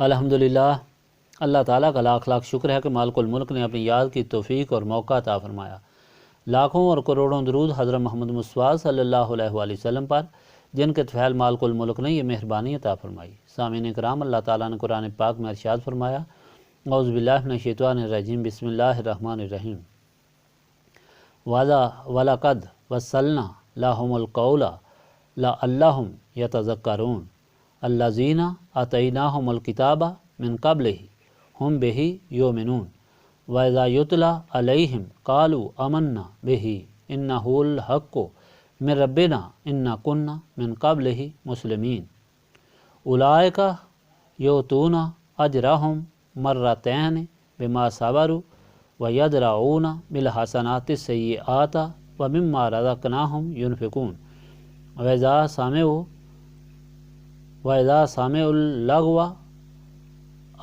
الحمدللہ، اللہ تعالیٰ کا لاکھ لاکھ شکر ہے کہ مالک الملک نے اپنی یاد کی توفیق اور موقع عطا فرمایا۔ لاکھوں اور کروڑوں درود حضرت محمد مصطفیٰ صلی اللہ علیہ وآلہ وسلم پر، جن کے طفیل مالک الملک نے یہ مہربانی عطا فرمائی۔ سامعین کرام، اللہ تعالیٰ نے قرآن پاک میں ارشاد فرمایا، اعوذ باللہ من الشیطان الرجیم، بسم اللہ الرحمن الرحیم، وَلَقَدْ وَصَّلْنَا لَهُمُ الْقَوْلَ لَعَلَّهُمْ يَتَذَكَّرُونَ الَّذِينَ آتَيْنَاهُمُ الْكِتَابَ مِنْ قَبْلِهِ هُمْ بِهِ يُؤْمِنُونَ وَإِذَا يُتْلَى عَلَيْهِمْ قَالُوا آمَنَّا بِهِ إِنَّهُ الْحَقُّ مِنْ رَبِّنَا إِنَّا كُنَّا مِنْ قَبْلِهِ مُسْلِمِينَ أُولَئِكَ يُؤْتُونَ أَجْرَهُمْ مَرَّتَيْنِ بِمَا صَبَرُوا وَيَدْرَؤُونَ بِالْحَسَنَاتِ السَّيِّئَاتَ وَمِمَّا رَزَقْنَاهُمْ يُنْفِقُونَ وَإِذَا سَمِعُوا اللَّغْوَ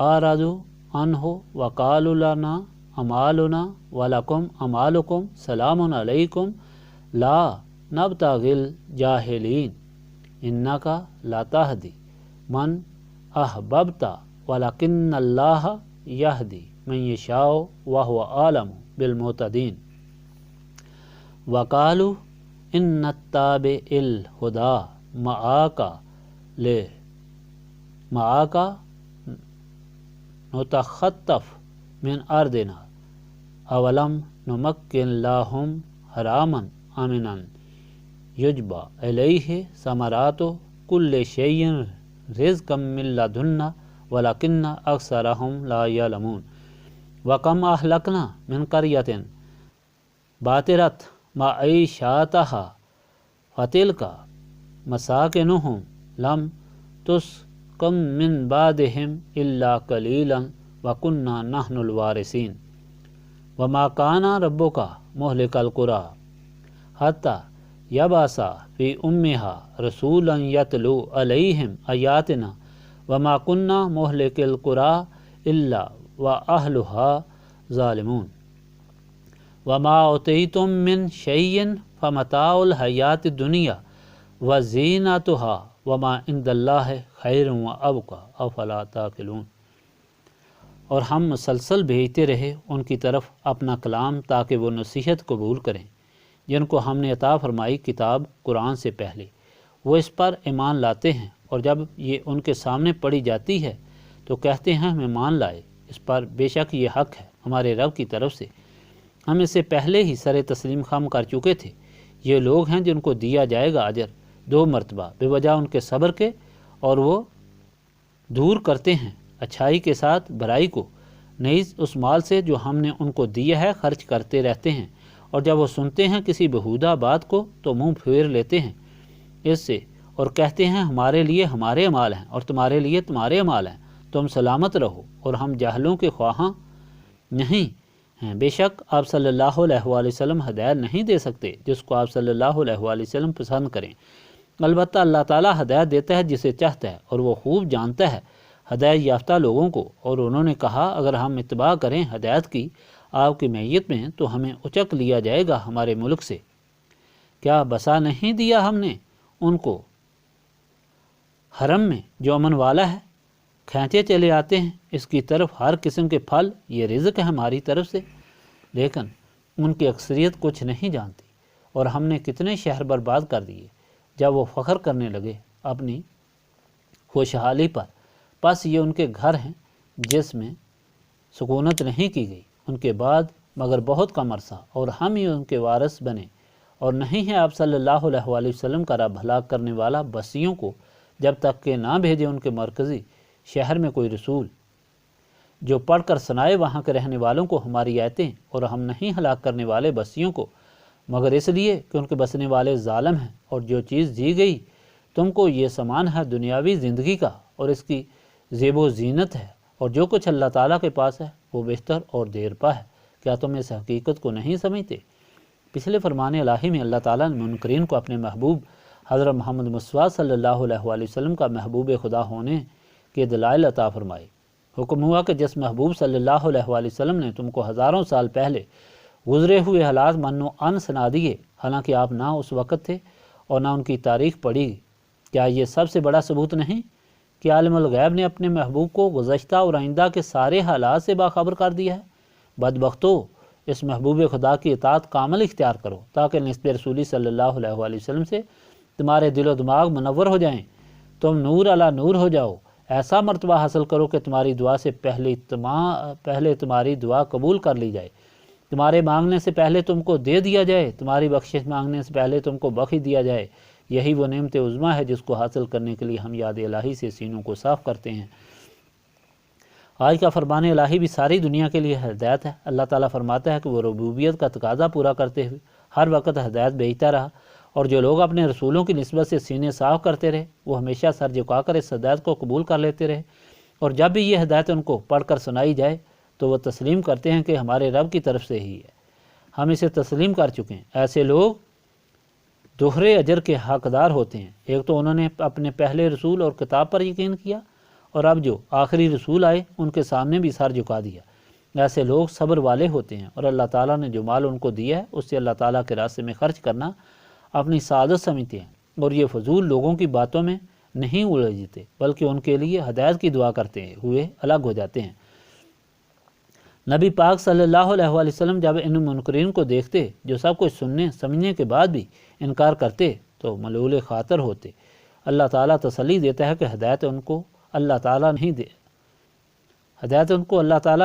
أَعْرَضُوا عَنْهُ وَقَالُوا لَنَا أَعْمَالُنَا وَلَكُمْ أَعْمَالُكُمْ سَلَامٌ عَلَيْكُمْ لَا نَبْتَغِي الْجَاهِلِينَ إِنَّكَ لَا تَهْدِي مَنْ أَحْبَبْتَ وَلَكِنَّ اللَّهَ يَهْدِي مَنْ يَشَاءُ وَهُوَ أَعْلَمُ بِالْمُهْتَدِينَ وَقَالُوا إِن نَّتَّبِعِ الْهُدَىٰ مَعَكَ نُتَخَطَّفْ مِنْ أَرْضِنَا أَوَلَمْ نُمَكِّنْ لَهُمْ حَرَامًا آمِنًا يُجْبَىٰ إِلَيْهِ ثَمَرَاتُ كُلِّ شَيْءٍ رِزْقًا مِنْ لَدُنَّا وَلَكِنَّ أَكْثَرَهُمْ لَا يَعْلَمُونَ وَكَمْ أَهْلَكْنَا مِنْ قَرْيَةٍ بَطِرَتْ مَعِيشَتَهَا فَتِلْكَ مَسَاكِنُهُمْ لَمْ تُسْكَنْ مِنْ بَعْدِهِمْ إِلَّا قَلِيلًا وَكُنَّا نَحْنُ الْوَارِثِينَ وَمَا كَانَ رَبُّكَ مُهْلِكَ الْقُرَىٰ حَتَّىٰ يَبْعَثَ فِي أُمِّهَا رَسُولًا يَتْلُو عَلَيْهِمْ آيَاتِنَا وَمَا كُنَّا مُهْلِكِ الْقُرَىٰ إِلَّا وَأَهْلُهَا ظَالِمُونَ وَمَا أُوتِيتُم مِّن شَيْءٍ فَمَتَاعُ الْحَيَاةِ الدُّنْيَا وَزِینَتُهَا وَمَا عِندَ اللَّهِ خَيْرٌ وَأَبْقَىٰ أَفَلَا تَعْقِلُونَ۔ اور ہم مسلسل بھیجتے رہے ان کی طرف اپنا کلام تاکہ وہ نصیحت قبول کریں، جن کو ہم نے عطا فرمائی کتاب قرآن سے پہلے۔ وہ اس پر ایمان لاتے ہیں، اور جب یہ ان کے سامنے پڑھی جاتی ہے تو کہتے ہیں ہم ایمان لائے اس پر، بے شک یہ حق ہے ہمارے رب کی طرف سے، ہم اس سے پہلے ہی سر تسلیم خم کر چکے تھے۔ یہ لوگ ہیں جن کو دیا جائے گا اجر 2 مرتبہ بے وجہ ان کے صبر کے، اور وہ دور کرتے ہیں اچھائی کے ساتھ برائی کو، نیز اس مال سے جو ہم نے ان کو دیا ہے خرچ کرتے رہتے ہیں، اور جب وہ سنتے ہیں کسی بہودہ بات کو تو منہ پھیر لیتے ہیں اس سے، اور کہتے ہیں ہمارے لیے ہمارے اعمال ہیں اور تمہارے لیے تمہارے اعمال ہیں، تم سلامت رہو، اور ہم جاہلوں کے خواہاں نہیں ہیں۔ بے شک آپ صلی اللہ علیہ وآلہ وسلم ہدایت نہیں دے سکتے جس کو آپ صلی اللہ علیہ وآلہ وسلم پسند کریں، البتہ اللہ تعالیٰ ہدایت دیتا ہے جسے چاہتا ہے، اور وہ خوب جانتا ہے ہدایت یافتہ لوگوں کو۔ اور انہوں نے کہا اگر ہم اتباع کریں ہدایت کی آپ کی معیت میں تو ہمیں اچک لیا جائے گا ہمارے ملک سے، کیا بسا نہیں دیا ہم نے ان کو حرم میں جو امن والا ہے، کھینچے چلے آتے ہیں اس کی طرف ہر قسم کے پھل، یہ رزق ہے ہماری طرف سے، لیکن ان کی اکثریت کچھ نہیں جانتی۔ اور ہم نے کتنے شہر برباد کر دیے جب وہ فخر کرنے لگے اپنی خوشحالی پر، پس یہ ان کے گھر ہیں جس میں سکونت نہیں کی گئی ان کے بعد مگر بہت کم عرصہ، اور ہم ہی ان کے وارث بنے، اور نہیں ہے آپ صلی اللہ علیہ وآلہ وسلم کا رب ہلاک کرنے والا بسیوں کو جب تک کہ نہ بھیجے ان کے مرکزی شہر میں کوئی رسول جو پڑھ کر سنائے وہاں کے رہنے والوں کو ہماری آیتیں، اور ہم نہیں ہلاک کرنے والے بسیوں کو مگر اس لیے کہ ان کے بسنے والے ظالم ہیں، اور جو چیز دی گئی تم کو یہ سامان ہے دنیاوی زندگی کا اور اس کی زیب و زینت ہے، اور جو کچھ اللہ تعالیٰ کے پاس ہے وہ بہتر اور دیر پا ہے، کیا تم اس حقیقت کو نہیں سمجھتے؟ پچھلے فرمان الہی میں اللہ تعالیٰ نے منکرین کو اپنے محبوب حضرت محمد مصطفیٰ صلی اللہ علیہ وآلہ وسلم کا محبوب خدا ہونے کے دلائل عطا فرمائے۔ حکم ہوا کہ جس محبوب صلی اللہ علیہ وآلہ وسلم نے تم کو ہزاروں سال پہلے گزرے ہوئے حالات من و ان سنا دیے، حالانکہ آپ نہ اس وقت تھے اور نہ ان کی تاریخ پڑھی، کیا یہ سب سے بڑا ثبوت نہیں کہ عالم الغیب نے اپنے محبوب کو گزشتہ اور آئندہ کے سارے حالات سے باخبر کر دیا ہے؟ بدبختو، اس محبوب خدا کی اطاعت کامل اختیار کرو تاکہ نسبت رسولی صلی اللہ علیہ وآلہ وسلم سے تمہارے دل و دماغ منور ہو جائیں، تم نور علی نور ہو جاؤ، ایسا مرتبہ حاصل کرو کہ تمہاری دعا سے پہلے تمہاری دعا قبول کر لی جائے، تمہارے مانگنے سے پہلے تم کو دے دیا جائے، تمہاری بخشش مانگنے سے پہلے تم کو بخش دیا جائے۔ یہی وہ نعمت عظمیٰ ہے جس کو حاصل کرنے کے لیے ہم یاد الہی سے سینوں کو صاف کرتے ہیں۔ آج کا فرمان الہی بھی ساری دنیا کے لیے ہدایت ہے۔ اللہ تعالیٰ فرماتا ہے کہ وہ ربوبیت کا تقاضا پورا کرتے ہوئے ہر وقت ہدایت بھیجتا رہا، اور جو لوگ اپنے رسولوں کی نسبت سے سینے صاف کرتے رہے وہ ہمیشہ سر جھکا کر اس ہدایت کو قبول کر لیتے رہے، اور جب بھی یہ ہدایت ان کو پڑھ کر سنائی جائے تو وہ تسلیم کرتے ہیں کہ ہمارے رب کی طرف سے ہی ہے، ہم اسے تسلیم کر چکے ہیں۔ ایسے لوگ دوہرے اجر کے حقدار ہوتے ہیں، ایک تو انہوں نے اپنے پہلے رسول اور کتاب پر یقین کیا، اور اب جو آخری رسول آئے ان کے سامنے بھی سر جھکا دیا۔ ایسے لوگ صبر والے ہوتے ہیں، اور اللہ تعالیٰ نے جو مال ان کو دیا ہے اس سے اللہ تعالیٰ کے راستے میں خرچ کرنا اپنی سعادت سمجھتے ہیں، اور یہ فضول لوگوں کی باتوں میں نہیں الجھتے بلکہ ان کے لیے ہدایت کی دعا کرتے ہوئے الگ ہو جاتے ہیں۔ نبی پاک صلی اللہ علیہ وآلہ وسلم جب ان منکرین کو دیکھتے جو سب کچھ سننے سمجھنے کے بعد بھی انکار کرتے تو ملول خاطر ہوتے۔ اللہ تعالیٰ تسلی دیتا ہے کہ ہدایت ان کو اللہ تعالیٰ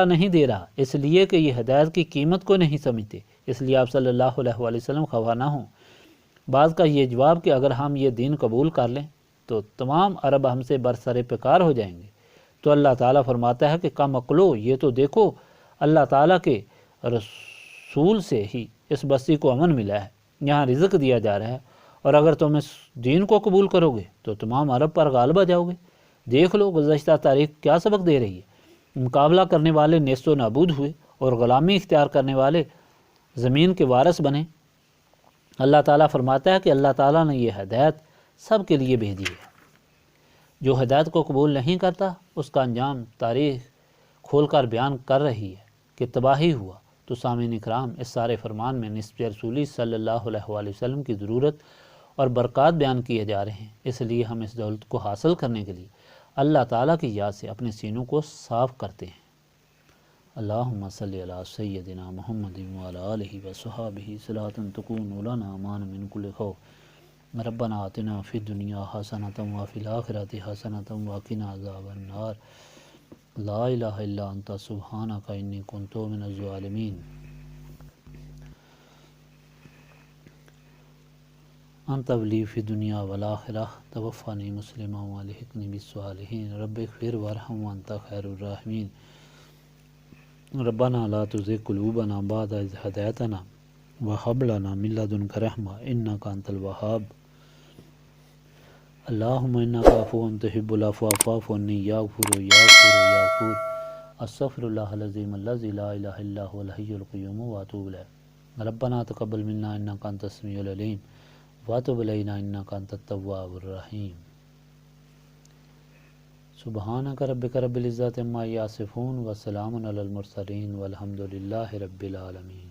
نہیں دے رہا، اس لیے کہ یہ ہدایت کی قیمت کو نہیں سمجھتے، اس لیے آپ صلی اللہ علیہ وآلہ وسلم خفا نہ ہوں۔ بعض کا یہ جواب کہ اگر ہم یہ دین قبول کر لیں تو تمام عرب ہم سے برسر پیکار ہو جائیں گے، تو اللہ تعالیٰ فرماتا ہے کہ کم عقلو، یہ تو دیکھو اللہ تعالیٰ کے رسول سے ہی اس بستی کو امن ملا ہے، یہاں رزق دیا جا رہا ہے، اور اگر تم اس دین کو قبول کرو گے تو تمام عرب پر غالب آ جاؤ گے۔ دیکھ لو گزشتہ تاریخ کیا سبق دے رہی ہے، مقابلہ کرنے والے نیست و نابود ہوئے اور غلامی اختیار کرنے والے زمین کے وارث بنے۔ اللہ تعالیٰ فرماتا ہے کہ اللہ تعالیٰ نے یہ ہدایت سب کے لیے بھیجی ہے، جو ہدایت کو قبول نہیں کرتا اس کا انجام تاریخ کھول کر بیان کر رہی ہے کہ تباہی ہوا۔ تو سامعین اکرام، اس سارے فرمان میں نسبت رسولی صلی اللہ علیہ وآلہ وسلم کی ضرورت اور برکات بیان کیے جا رہے ہیں، اس لیے ہم اس دولت کو حاصل کرنے کے لیے اللہ تعالیٰ کی یاد سے اپنے سینوں کو صاف کرتے ہیں۔ اللہم صلی علی سیدنا محمد وعلی آلہ وصحبہ صلاۃ تکون لنا امان من کل خوف، ربنا آتنا فی الدنیا حسنۃ وفی الآخرۃ حسنۃ وقنا عذاب النار، لا الہ الا انت سبحانک انی کنت من الظالمین۔ انت ولی فی الدنیا والآخرہ، توفانی مسلما والحقنی بالصالحین، رب اغفر وارحم وانت خیر الراحمین، ربنا لا تزغ قلوبنا بعد اذ ہدیتنا وہب لنا من لدنک رحمہ انک انت الوہاب، اللہم انک عفو تحب العفو فاعف عنی یا غفور یا غفور یا غفور، استغفر اللہ العظیم الذی لا الہ الا هو الحی القیوم واتوب الیہ، ربنا تقبل منا انک انت السمیع العلیم واتب علینا انک انت التواب الرحیم۔ سبحانک ربک رب العزۃ عما یصفون وسلام علی المرسلین والحمد للہ رب العالمین۔